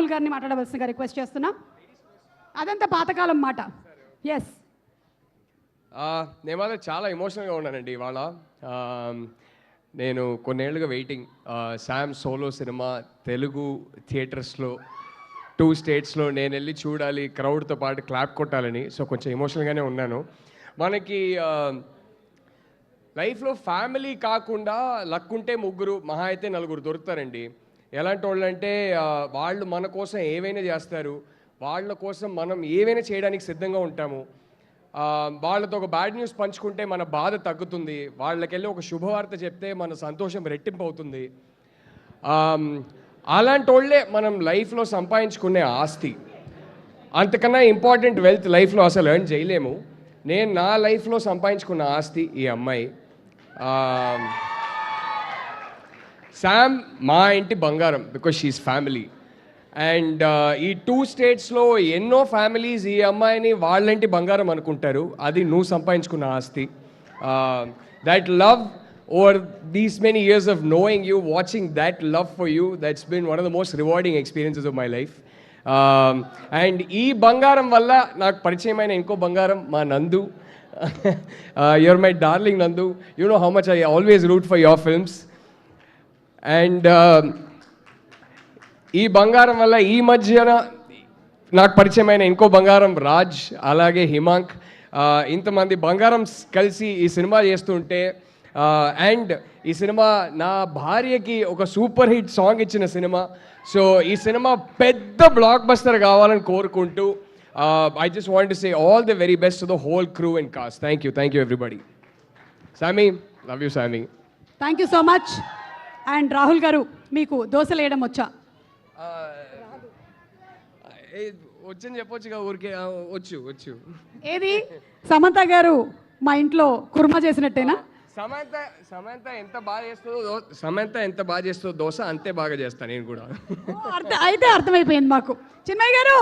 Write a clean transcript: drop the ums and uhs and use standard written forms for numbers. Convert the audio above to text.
రాహుల్ గారిని మాట్లాడవలసిందిగా రిక్వెస్ట్ చేస్తున్నా. అదంతా పాతకాలం మాట. ఎస్, నేను మాత్రం చాలా ఎమోషనల్గా ఉన్నానండి ఇవాళ. నేను కొన్నేళ్లుగా waiting, Sam solo cinema Telugu థియేటర్స్లో 2 స్టేట్స్లో నేను వెళ్ళి చూడాలి, క్రౌడ్తో పాటు క్లాప్ కొట్టాలని. సో కొంచెం ఎమోషనల్గానే ఉన్నాను. మనకి లైఫ్లో ఫ్యామిలీ కాకుండా లక్ ఉంటే 3 మహా అయితే 4 దొరుకుతారండి. ఎలాంటి వాళ్ళు అంటే వాళ్ళు మన కోసం ఏవైనా చేస్తారు, వాళ్ళ కోసం మనం ఏవైనా చేయడానికి సిద్ధంగా ఉంటాము. వాళ్ళతో ఒక బ్యాడ్ న్యూస్ పంచుకుంటే మన బాధ తగ్గుతుంది, వాళ్ళకెళ్ళి ఒక శుభవార్త చెప్తే మన సంతోషం రెట్టింపు అవుతుంది. అలాంటి వాళ్ళే మనం లైఫ్లో సంపాదించుకునే ఆస్తి. అంతకన్నా ఇంపార్టెంట్ వెల్త్ లైఫ్లో అసలు ఎర్న్ చేయలేము. నేను నా లైఫ్లో సంపాదించుకున్న ఆస్తి ఈ అమ్మాయి. శామ్ మా ఇంటి బంగారం, బికాజ్ షీఈస్ ఫ్యామిలీ. అండ్ ఈ 2 స్టేట్స్లో ఎన్నో ఫ్యామిలీస్ ఈ అమ్మాయిని వాళ్ళంటి బంగారం అనుకుంటారు. అది నువ్వు సంపాదించుకున్న ఆస్తి. That love over these many years of knowing you, watching that love for you, that's been one of the most rewarding experiences of my life. And ఈ బంగారం వల్ల నాకు పరిచయమైన ఇంకో బంగారం మా Nandu. You're my darling Nandu. You know how much I always root for your films. And ఈ బంగారం వల్ల ఈ మధ్యన నాకు పరిచయమైన ఇంకో బంగారం రాజ్, అలాగే హిమాంక్. ఇంతమంది బంగారం కలిసి ఈ సినిమా చేస్తుంటే, అండ్ ఈ సినిమా నా భార్యకి ఒక సూపర్ హిట్ సాంగ్ ఇచ్చిన సినిమా. సో ఈ సినిమా పెద్ద బ్లాక్ బస్టర్ కావాలని కోరుకుంటూ I just want to say all the very best to the whole crew and cost. Thank you everybody. సామీ, లవ్ యూ సామీ. Thank you so much. And Rahul గారు, మీకు దోశలు వేయడం వచ్చా? వచ్చని చెప్పొచ్చుగా, ఊరికే వచ్చు. ఏది సమంత గారు మా ఇంట్లో కుర్మా చేసినట్టేనా? సమంత ఎంత బాగా చేస్తుందో దోశ అంతే బాగా చేస్తాను నేను కూడా. అయితే అర్థమైపోయింది మాకు. చిన్మయ్య గారు